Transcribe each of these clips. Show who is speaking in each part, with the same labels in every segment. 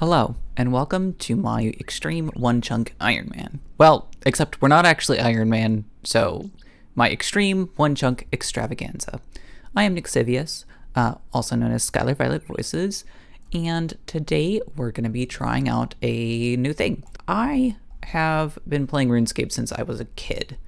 Speaker 1: Hello, and welcome to my Xtreme one-chunk Ironman. Well, except we're not actually Ironman, so my Xtreme one-chunk extravaganza. I am Nyxivious, also known as Skylar Violet Voices, and today we're going to be trying out a new thing. I have been playing RuneScape since I was a kid,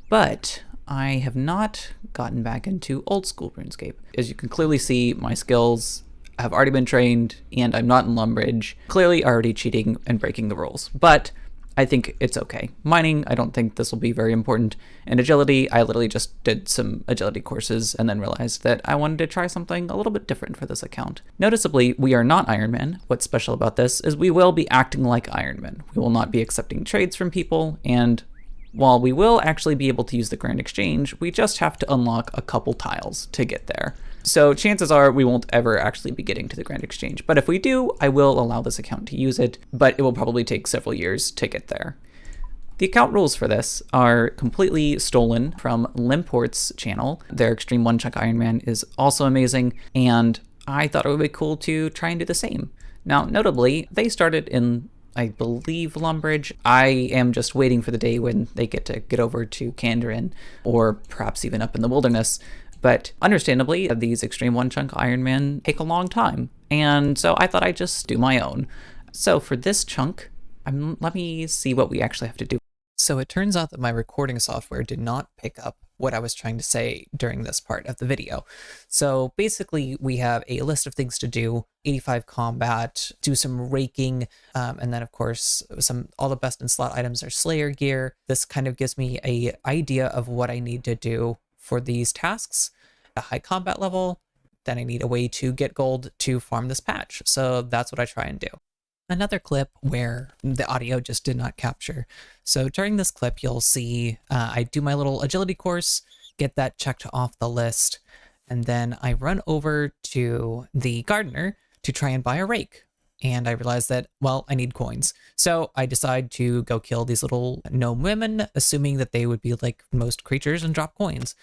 Speaker 1: but I have not gotten back into Old School RuneScape. As you can clearly see, my skills have already been trained, and I'm not in Lumbridge. Clearly already cheating and breaking the rules, but I think it's okay. Mining, I don't think this will be very important. And agility, I literally just did some agility courses and then realized that I wanted to try something a little bit different for this account. Noticeably, we are not Ironman. What's special about this is we will be acting like Ironman. We will not be accepting trades from people, and while we will actually be able to use the Grand Exchange, we just have to unlock a couple tiles to get there. So chances are we won't ever actually be getting to the Grand Exchange, but if we do, I will allow this account to use it, but it will probably take several years to get there. The account rules for this are completely stolen from Limpwurt's channel. Their Xtreme one-chunk Ironman is also amazing, and I thought it would be cool to try and do the same. Now, notably, they started in, I believe, Lumbridge. I am just waiting for the day when they get to get over to Kandarin, or perhaps even up in the wilderness. But understandably, these Xtreme one-chunk Ironman take a long time, and so I thought I'd just do my own. So for this chunk, let me see what we actually have to do. So it turns out that my recording software did not pick up what I was trying to say during this part of the video. So basically, we have a list of things to do: 85 combat, do some raking, and then of course, all the best in slot items are Slayer gear. This kind of gives me an idea of what I need to do for these tasks. A high combat level, then I need a way to get gold to farm this patch. So that's what I try and do. Another clip where the audio just did not capture. So during this clip, you'll see I do my little agility course, get that checked off the list, and then I run over to the gardener to try and buy a rake. And I realized that, well, I need coins. So I decide to go kill these little gnome women, assuming that they would be like most creatures and drop coins.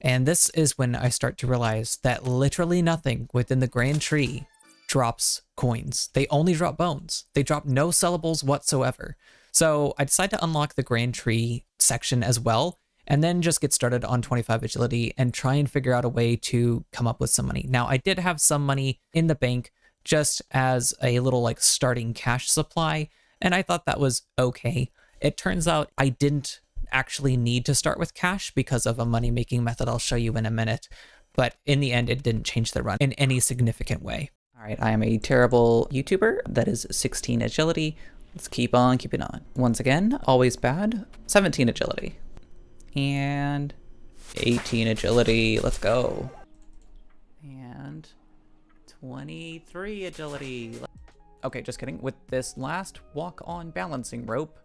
Speaker 1: And this is when I start to realize that literally nothing within the Grand Tree drops coins. They only drop bones. They drop no sellables whatsoever. So I decide to unlock the Grand Tree section as well, and then just get started on 25 agility and try and figure out a way to come up with some money. Now, I did have some money in the bank just as a little like starting cash supply, and I thought that was okay. It turns out I didn't actually need to start with cash because of a money-making method I'll show you in a minute, but in the end, it didn't change the run in any significant way. All right, I am a terrible YouTuber. That is 16 agility. Let's keep on keeping on. Once again, always bad. 17 agility. And 18 agility. Let's go. And 23 agility. Okay, just kidding. With this last walk on balancing rope,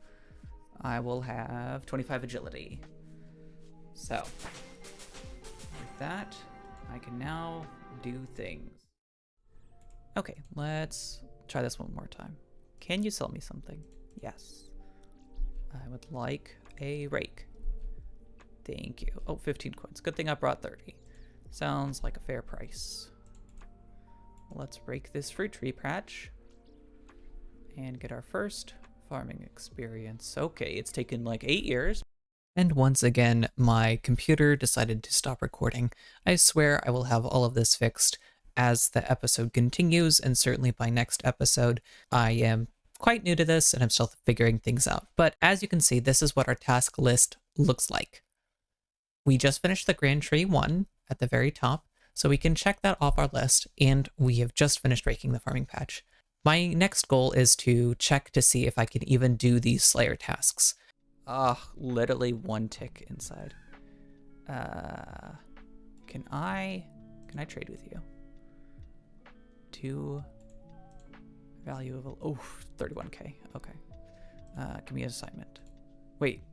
Speaker 1: I will have 25 agility. So, with that, I can now do things. Okay, let's try this one more time. Can you sell me something? Yes. I would like a rake. Thank you. Oh, 15 coins. Good thing I brought 30. Sounds like a fair price. Let's rake this fruit tree patch and get our first farming experience. Okay, it's taken like 8 years. And once again, my computer decided to stop recording. I swear I will have all of this fixed as the episode continues, and certainly by next episode. I am quite new to this and I'm still figuring things out. But as you can see, this is what our task list looks like. We just finished the Grand Tree 1 at the very top, so we can check that off our list, and we have just finished raking the farming patch. My next goal is to check to see if I can even do these Slayer tasks. Literally one tick inside. Can I trade with you? 2 value of 31k. Okay. Give me an assignment. Wait.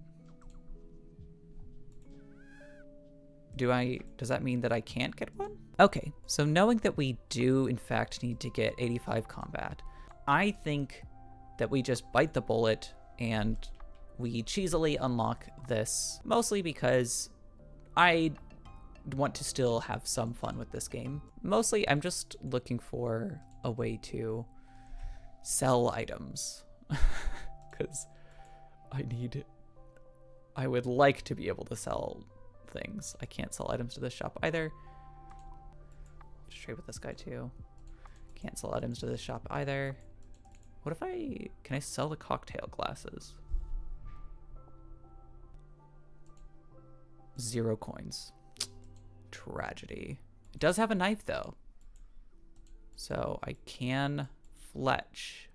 Speaker 1: Does that mean that I can't get one? Okay, so knowing that we do in fact need to get 85 combat, I think that we just bite the bullet and we cheesily unlock this, mostly because I want to still have some fun with this game. Mostly I'm just looking for a way to sell items. Because I would like to be able to sell things. I can't sell items to this shop either. Just trade with this guy too. Can't sell items to this shop either. What if can I sell the cocktail glasses? 0 coins. Tragedy. It does have a knife though. So I can fletch.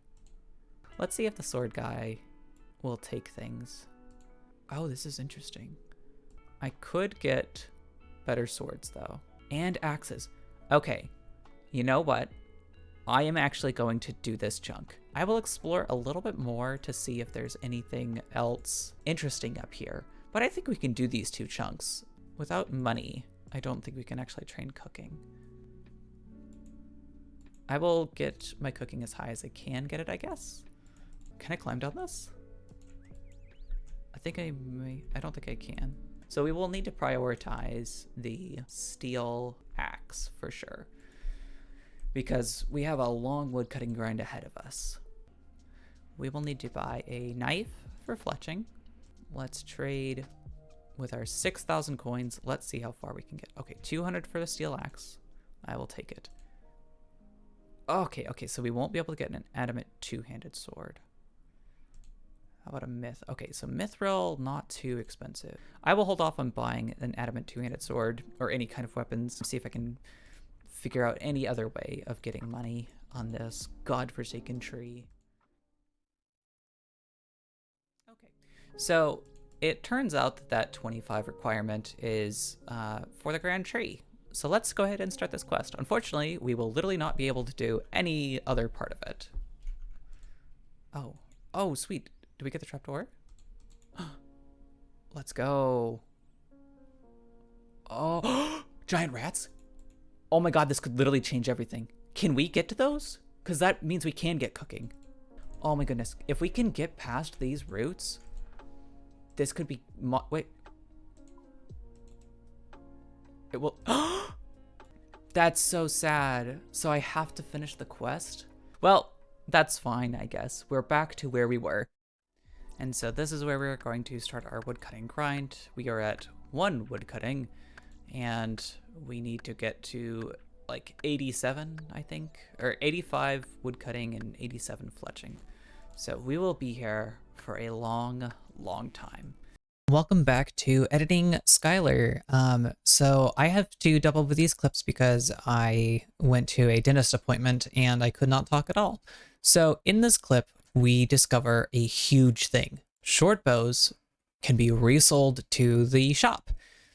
Speaker 1: Let's see if the sword guy will take things. Oh, this is interesting. I could get better swords though. And axes. Okay, you know what? I am actually going to do this chunk. I will explore a little bit more to see if there's anything else interesting up here. But I think we can do these 2 chunks. Without money, I don't think we can actually train cooking. I will get my cooking as high as I can get it, I guess. Can I climb down this? I think I may. I don't think I can. So we will need to prioritize the steel axe for sure, because we have a long wood cutting grind ahead of us. We will need to buy a knife for fletching. Let's trade with our 6,000 coins. Let's see how far we can get. Okay, 200 for the steel axe. I will take it. Okay, so we won't be able to get an adamant 2-handed sword. How about a myth? Okay, so mithril, not too expensive. I will hold off on buying an adamant 2-handed sword or any kind of weapons. See if I can figure out any other way of getting money on this godforsaken tree. Okay, so it turns out that that 25 requirement is for the grand tree. So let's go ahead and start this quest. Unfortunately, we will literally not be able to do any other part of it. Oh, sweet. Did we get the trapdoor? Let's go. Oh, giant rats. Oh my god, this could literally change everything. Can we get to those? Because that means we can get cooking. Oh my goodness. If we can get past these roots, this could be... Wait. It will... That's so sad. So I have to finish the quest? Well, that's fine, I guess. We're back to where we were. And so this is where we're going to start our woodcutting grind. We are at 1 woodcutting, and we need to get to like 87, I think, or 85 woodcutting and 87 fletching. So we will be here for a long, long time. Welcome back to Editing Skylar. So I have to double with these clips because I went to a dentist appointment and I could not talk at all. So in this clip, we discover a huge thing. Short bows can be resold to the shop.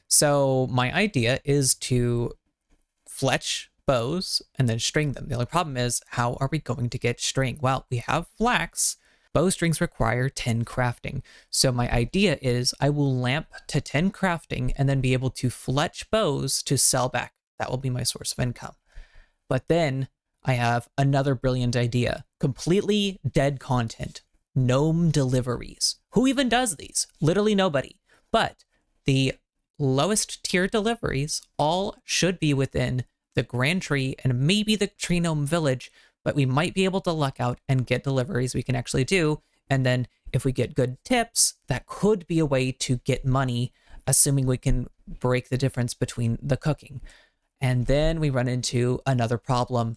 Speaker 1: So my idea is to fletch bows and then string them. The only problem is, how are we going to get string? Well, we have flax. Bowstrings require 10 crafting. So my idea is I will lamp to 10 crafting and then be able to fletch bows to sell back. That will be my source of income. But then I have another brilliant idea. Completely dead content. Gnome deliveries. Who even does these? Literally nobody. But the lowest tier deliveries all should be within the Grand Tree and maybe the Tree Gnome Village, but we might be able to luck out and get deliveries we can actually do. And then if we get good tips, that could be a way to get money, assuming we can break the difference between the cooking. And then we run into another problem.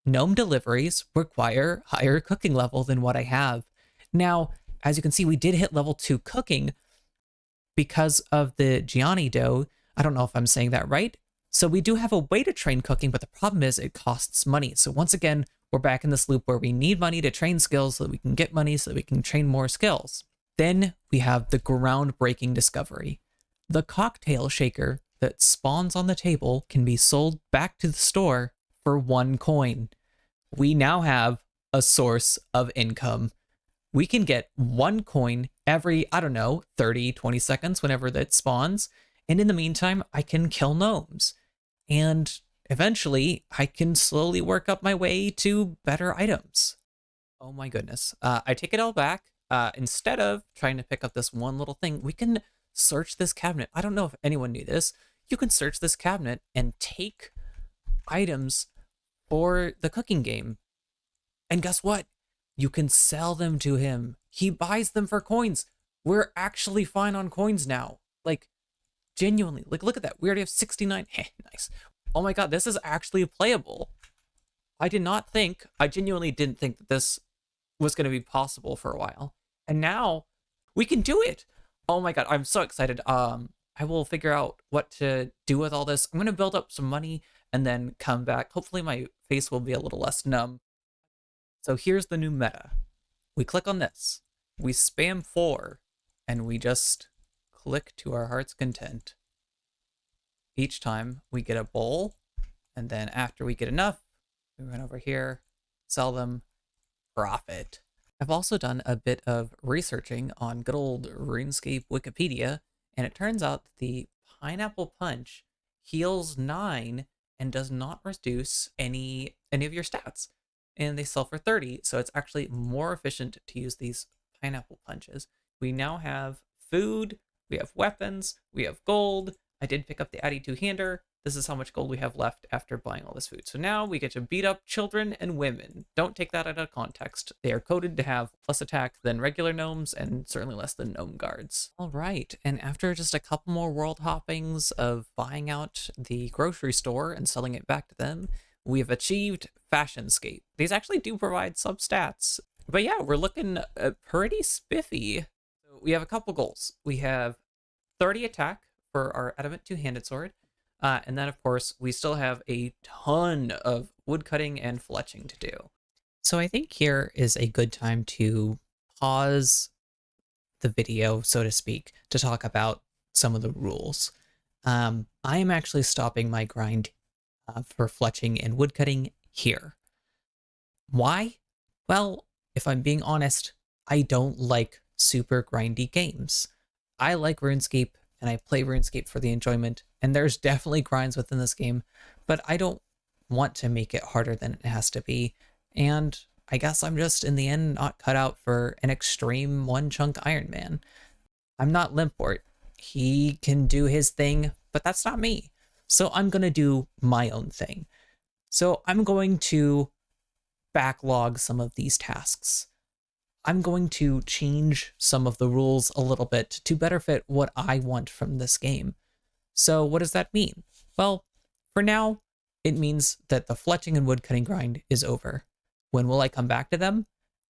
Speaker 1: Gnome deliveries require higher cooking level than what I have. Now, as you can see, we did hit level 2 cooking because of the Gianni dough. I don't know if I'm saying that right. So we do have a way to train cooking, but the problem is it costs money. So once again, we're back in this loop where we need money to train skills so that we can get money so that we can train more skills. Then we have the groundbreaking discovery. The cocktail shaker that spawns on the table can be sold back to the store for 1 coin. We now have a source of income. We can get 1 coin every, 30, 20 seconds whenever that spawns. And in the meantime, I can kill gnomes. And eventually, I can slowly work up my way to better items. Oh my goodness. I take it all back. Instead of trying to pick up this one little thing, we can search this cabinet. I don't know if anyone knew this. You can search this cabinet and take items for the cooking game. And guess what? You can sell them to him. He buys them for coins. We're actually fine on coins now. Like, genuinely. Like, look at that. We already have 69. Nice. Oh my god, this is actually playable. I genuinely didn't think that this was going to be possible for a while. And now we can do it. Oh my god, I'm so excited. I will figure out what to do with all this. I'm going to build up some money and then come back. Hopefully my face will be a little less numb. So here's the new meta. We click on this. We spam 4 and we just click to our heart's content. Each time we get a bowl, and then after we get enough, we run over here, sell them, profit. I've also done a bit of researching on good old RuneScape Wikipedia, and it turns out that the Pineapple Punch heals 9 and does not reduce any of your stats. And they sell for 30, so it's actually more efficient to use these Pineapple Punches. We now have food, we have weapons, we have gold. I did pick up the Addy two-hander. This is how much gold we have left after buying all this food. So now we get to beat up children and women. Don't take that out of context. They are coded to have less attack than regular gnomes and certainly less than gnome guards. All right, and after just a couple more world hoppings of buying out the grocery store and selling it back to them, we have achieved Fashionscape. These actually do provide sub-stats. But yeah, we're looking pretty spiffy. So we have a couple goals. We have 30 attack for our adamant two-handed sword. And then, of course, we still have a ton of woodcutting and fletching to do. So I think here is a good time to pause the video, so to speak, to talk about some of the rules. I am actually stopping my grind for fletching and woodcutting here. Why? Well, if I'm being honest, I don't like super grindy games. I like RuneScape, and I play RuneScape for the enjoyment, and there's definitely grinds within this game, but I don't want to make it harder than it has to be, and I guess I'm just, in the end, not cut out for an extreme one-chunk Ironman. I'm not Limpwurt. He can do his thing, but that's not me. So I'm going to do my own thing. So I'm going to backlog some of these tasks. I'm going to change some of the rules a little bit to better fit what I want from this game. So what does that mean? Well, for now, it means that the fletching and woodcutting grind is over. When will I come back to them?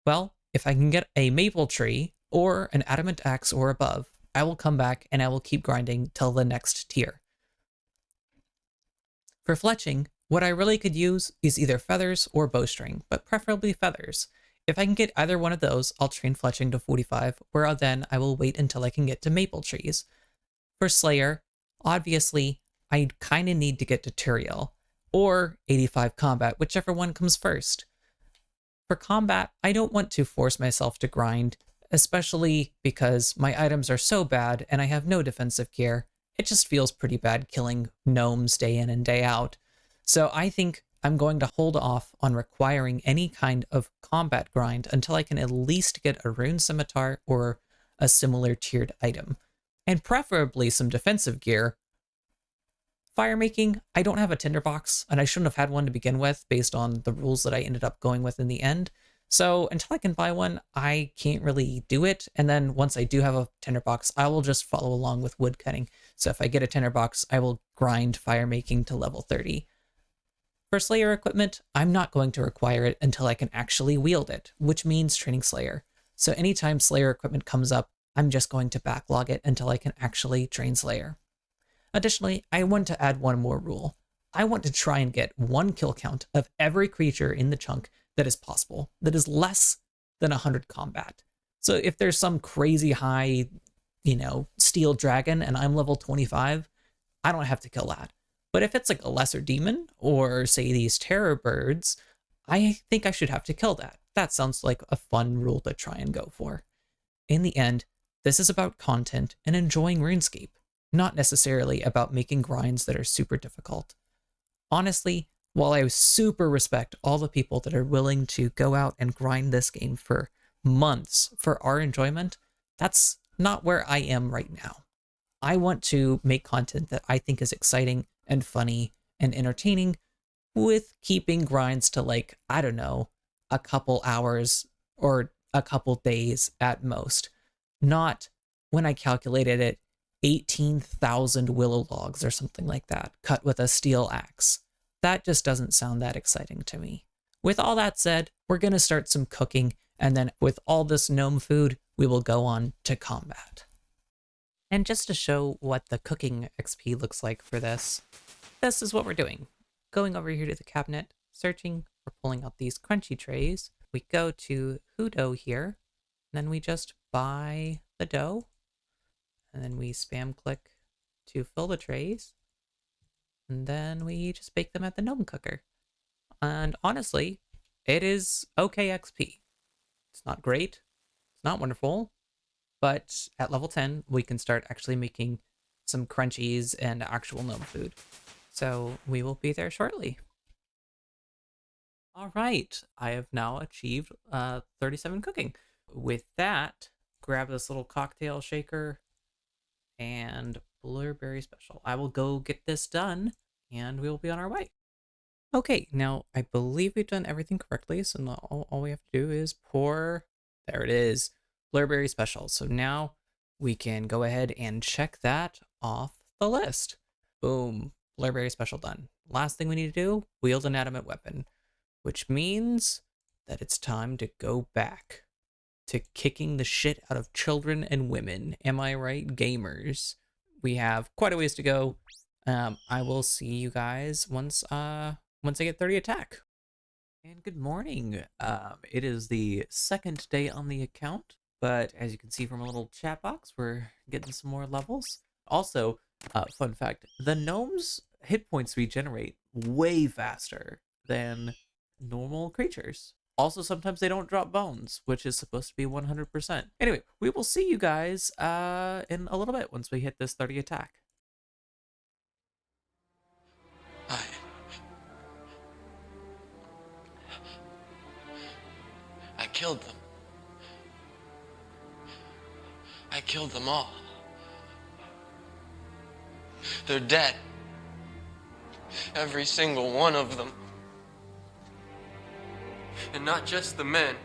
Speaker 1: Well, if I can get a maple tree or an adamant axe or above, I will come back and I will keep grinding till the next tier. For fletching, what I really could use is either feathers or bowstring, but preferably feathers. If I can get either one of those, I'll train fletching to 45, where then I will wait until I can get to maple trees. For Slayer, obviously, I kind of need to get to Turiel, or 85 combat, whichever one comes first. For combat, I don't want to force myself to grind, especially because my items are so bad and I have no defensive gear. It just feels pretty bad killing gnomes day in and day out. So I think I'm going to hold off on requiring any kind of combat grind until I can at least get a rune scimitar or a similar tiered item, and preferably some defensive gear. Fire making, I don't have a tinderbox, and I shouldn't have had one to begin with based on the rules that I ended up going with in the end. So until I can buy one, I can't really do it. And then once I do have a tinderbox, I will just follow along with woodcutting. So if I get a tinderbox, I will grind fire making to level 30. For Slayer equipment, I'm not going to require it until I can actually wield it, which means training Slayer. So anytime Slayer equipment comes up, I'm just going to backlog it until I can actually train Slayer. Additionally, I want to add one more rule. I want to try and get one kill count of every creature in the chunk that is possible, that is less than 100 combat. So if there's some crazy high, steel dragon and I'm level 25, I don't have to kill that. But if it's like a lesser demon, or say these terror birds, I think I should have to kill that. That sounds like a fun rule to try and go for. In the end, this is about content and enjoying RuneScape, not necessarily about making grinds that are super difficult. Honestly, while I super respect all the people that are willing to go out and grind this game for months for our enjoyment, that's not where I am right now. I want to make content that I think is exciting and funny and entertaining, with keeping grinds to, like, I don't know, a couple hours or a couple days at most. Not, when I calculated it, 18,000 willow logs or something like that, cut with a steel axe. That just doesn't sound that exciting to me. With all that said, we're going to start some cooking, and then with all this gnome food, we will go on to combat. And just to show what the cooking XP looks like for this is what we're doing. Going over here to the cabinet, searching for pulling out these crunchy trays. We go to Who Dough here, and then we just buy the dough, and then we spam click to fill the trays, and then we just bake them at the gnome cooker. And honestly, it is okay XP. It's not great, it's not wonderful, but at level 10, we can start actually making some crunchies and actual gnome food. So we will be there shortly. All right, I have now achieved 37 cooking. With that, grab this little cocktail shaker and blueberry special. I will go get this done, and we will be on our way. Okay, now I believe we've done everything correctly, so now all we have to do is pour, there it is, blueberry special. So now we can go ahead and check that off the list. Boom, blueberry special done. Last thing we need to do, wield an adamant weapon, which means that it's time to go back to kicking the shit out of children and women. Am I right, gamers? We have quite a ways to go. I will see you guys once I get 30 attack. And good morning. It is the second day on the account, but as you can see from a little chat box, we're getting some more levels. Also, fun fact, the gnomes' hit points regenerate way faster than normal creatures. Also, sometimes they don't drop bones, which is supposed to be 100%. Anyway, we will see you guys in a little bit once we hit this 30 attack.
Speaker 2: I killed them. I killed them all. They're dead. Every single one of them. And not just the men,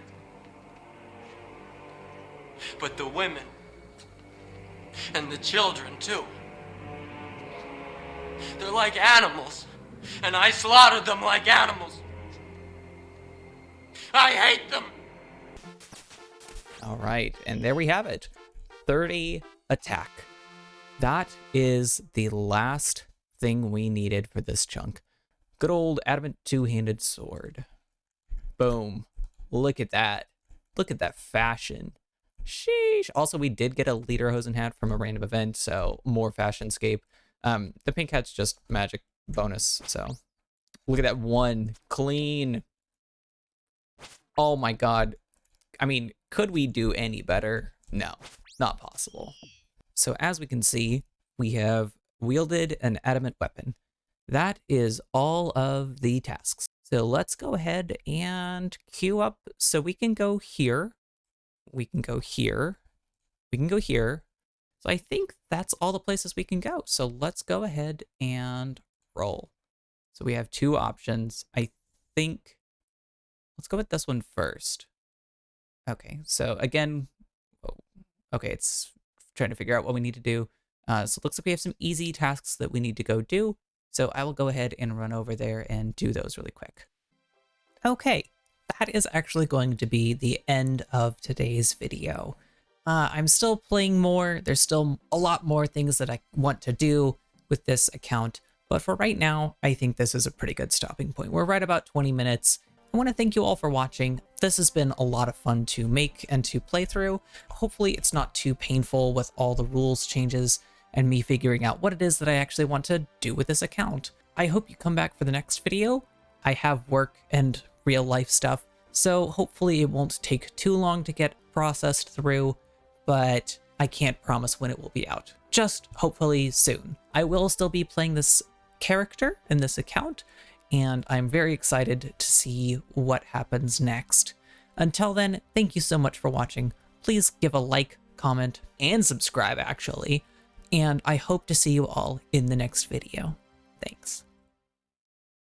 Speaker 2: but the women. And the children, too. They're like animals, and I slaughtered them like animals. I hate them!
Speaker 1: All right, and there we have it. 30 attack. That is the last thing we needed for this chunk. Good old adamant two-handed sword. Boom. Look at that. Look at that fashion. Sheesh. Also, we did get a lederhosen hat from a random event, so more fashionscape. The pink hat's just magic bonus, so. Look at that one. Clean. Oh my god. I mean, could we do any better? No, not possible. So as we can see, we have wielded an adamant weapon. That is all of the tasks. So let's go ahead and queue up. So we can go here. We can go here. We can go here. So I think that's all the places we can go. So let's go ahead and roll. So we have two options. I think, let's go with this one first. Okay, so again, okay, it's trying to figure out what we need to do. So it looks like we have some easy tasks that we need to go do. So I will go ahead and run over there and do those really quick. Okay, that is actually going to be the end of today's video. I'm still playing more. There's still a lot more things that I want to do with this account. But for right now, I think this is a pretty good stopping point. We're right about 20 minutes. I want to thank you all for watching. This has been a lot of fun to make and to play through. Hopefully it's not too painful with all the rules changes and me figuring out what it is that I actually want to do with this account. I hope you come back for the next video. I have work and real life stuff, so hopefully it won't take too long to get processed through, but I can't promise when it will be out. Just hopefully soon. I will still be playing this character in this account, and I'm very excited to see what happens next. Until then, thank you so much for watching. Please give a like, comment, and subscribe actually, and I hope to see you all in the next video. Thanks.